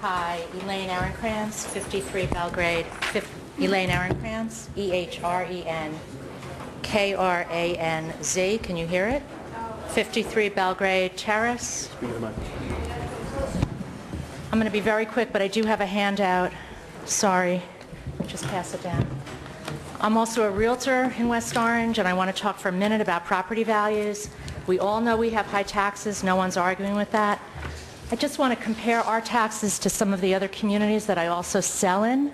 Hi, Elaine Ehrenkrantz, 53 Belgrade. Elaine Ehrenkrantz, Ehrenkranz. Can you hear it? 53 Belgrade Terrace. I'm going to be very quick, but I do have a handout. Sorry. Just pass it down. I'm also a realtor in West Orange, and I want to talk for a minute about property values. We all know we have high taxes. No one's arguing with that. I just want to compare our taxes to some of the other communities that I also sell in,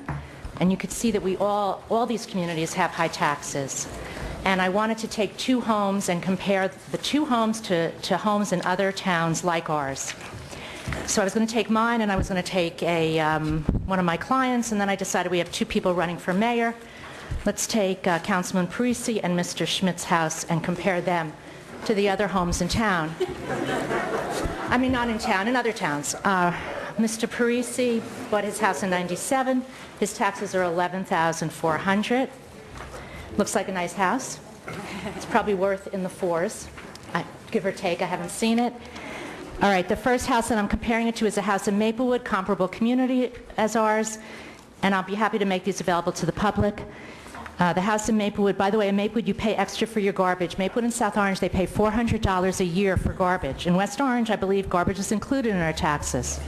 and you could see that we all these communities have high taxes. And I wanted to take two homes and compare the two homes to homes in other towns like ours. So I was going to take mine, and I was going to take one of my clients, and then I decided we have two people running for mayor. Let's take Councilman Parisi and Mr. Schmidt's house and compare them to the other homes in town. I mean, not in town, in other towns. Mr. Parisi bought his house in '97. His taxes are $11,400. Looks like a nice house. It's probably worth in the fours, give or take. I haven't seen it. All right, the first house that I'm comparing it to is a house in Maplewood, comparable community as ours, and I'll be happy to make these available to the public. The house in Maplewood, by the way, in Maplewood you pay extra for your garbage. Maplewood and South Orange, they pay $400 a year for garbage. In West Orange, I believe garbage is included in our taxes.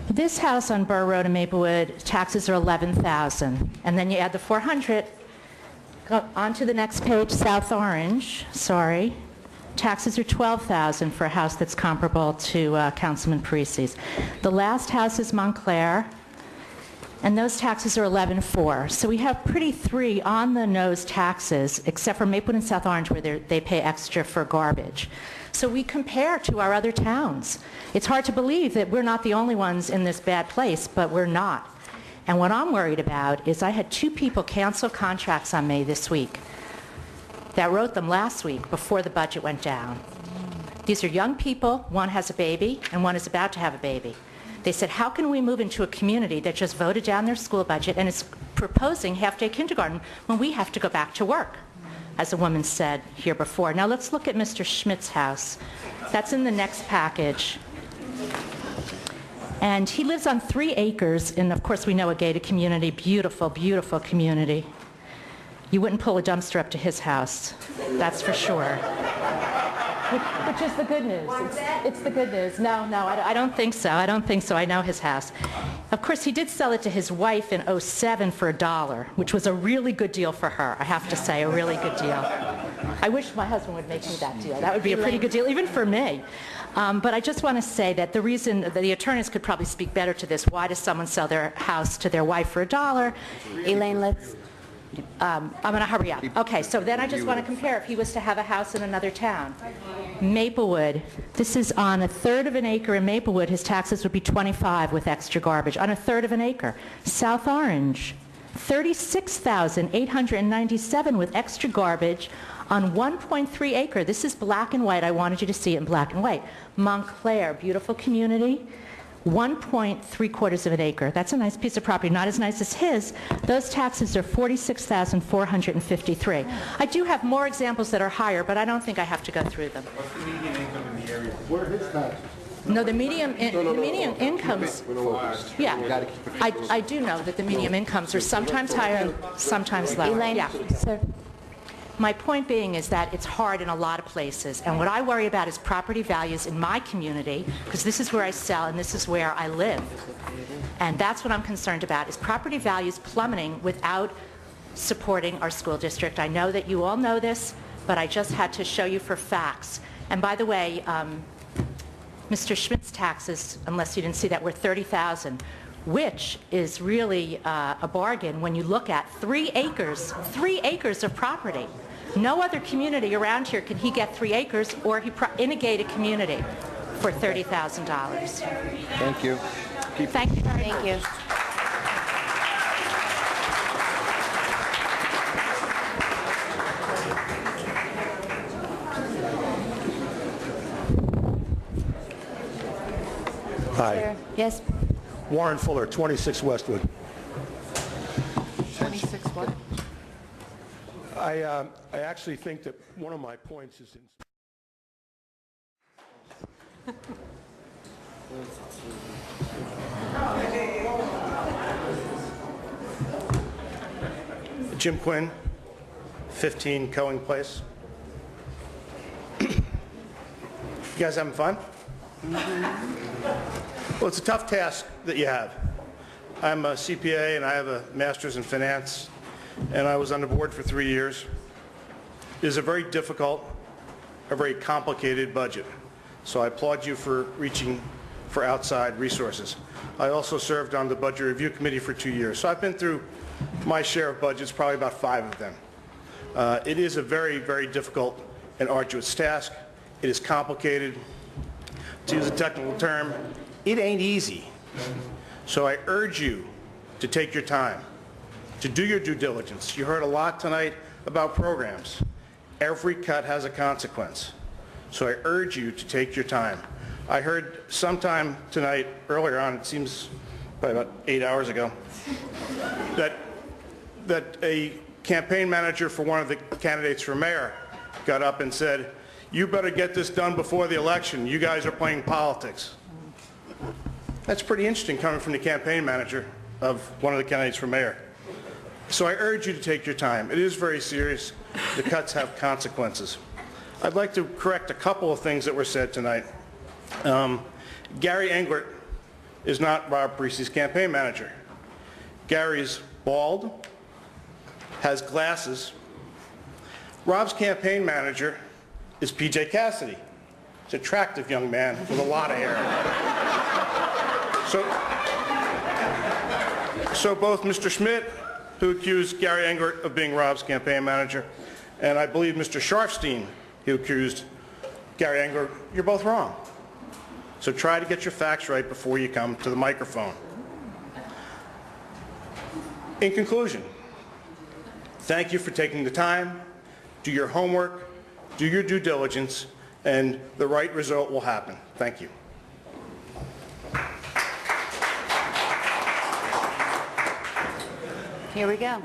This house on Burr Road in Maplewood, taxes are $11,000, and then you add the $400. Go on to the next page, South Orange, sorry. Taxes are $12,000 for a house that's comparable to Councilman Parisi's. The last house is Montclair, and those taxes are $11,400. So we have pretty three on-the-nose taxes, except for Maplewood and South Orange, where they pay extra for garbage. So we compare to our other towns. It's hard to believe that we're not the only ones in this bad place, but we're not. And what I'm worried about is I had two people cancel contracts on me this week that wrote them last week before the budget went down. These are young people. One has a baby, and one is about to have a baby. They said, how can we move into a community that just voted down their school budget and is proposing half-day kindergarten when we have to go back to work, as a woman said here before. Now let's look at Mr. Schmidt's house. That's in the next package. And he lives on 3 acres in, of course, we know a gated community, beautiful, beautiful community. You wouldn't pull a dumpster up to his house, that's for sure. Which is the good news. It's the good news. No, I don't think so. I don't think so. I know his house. Of course, he did sell it to his wife in '07 for $1, which was a really good deal for her, I have to say, a really good deal. I wish my husband would make me that deal. That would be a pretty good deal, even for me. But I just want to say that the reason that the attorneys could probably speak better to this, why does someone sell their house to their wife for $1? Elaine, let's... I'm going to hurry up. Okay, so then I just want to compare if he was to have a house in another town. Maplewood, this is on 1/3 of an acre in Maplewood. His taxes would be $25 with extra garbage, on 1/3 of an acre. South Orange, $36,897 with extra garbage on 1.3 acre. This is black and white. I wanted you to see it in black and white. Montclair, beautiful community. 1.75 of an acre. That's a nice piece of property, not as nice as his. Those taxes are $46,453. I do have more examples that are higher, but I don't think I have to go through them. What's the median income in the area? What are his taxes? No, the median incomes. Yeah, I do know that the median incomes are sometimes higher, sometimes lower. Elaine, yeah. sir. My point being is that it's hard in a lot of places, and what I worry about is property values in my community, because this is where I sell and this is where I live. And that's what I'm concerned about, is property values plummeting without supporting our school district. I know that you all know this, but I just had to show you for facts. And by the way, Mr. Schmidt's taxes, unless you didn't see that, were $30,000. Which is really a bargain when you look at 3 acres of property. No other community around here can he get 3 acres, or he in a gated community for $30,000. Thank you. Thank you very much. Thank you. Hi. Yes. Warren Fuller, 26 Westwood. 26 what? I actually think that one of my points is Jim Quinn, 15 Coing Place. You guys having fun? Well, it's a tough task that you have. I'm a CPA and I have a master's in finance, and I was on the board for 3 years. It is a very difficult, a very complicated budget. So I applaud you for reaching for outside resources. I also served on the Budget Review Committee for 2 years. So I've been through my share of budgets, probably about 5 of them. It is a very, very difficult and arduous task. It is complicated. To use a technical term, it ain't easy. So I urge you to take your time, to do your due diligence. You heard a lot tonight about programs. Every cut has a consequence. So I urge you to take your time. I heard sometime tonight, earlier on, it seems probably about 8 hours ago, that a campaign manager for one of the candidates for mayor got up and said, "You better get this done before the election. You guys are playing politics." That's pretty interesting coming from the campaign manager of one of the candidates for mayor. So I urge you to take your time. It is very serious. The cuts have consequences. I'd like to correct a couple of things that were said tonight. Gary Englert is not Rob Parisi's campaign manager. Gary's bald, has glasses. Rob's campaign manager is P.J. Cassidy. He's an attractive young man with a lot of hair. So both Mr. Schmidt, who accused Gary Englert of being Rob's campaign manager, and I believe Mr. Scharfstein, who accused Gary Englert, you're both wrong. So try to get your facts right before you come to the microphone. In conclusion, thank you for taking the time. Do your homework, do your due diligence, and the right result will happen. Thank you. Here we go.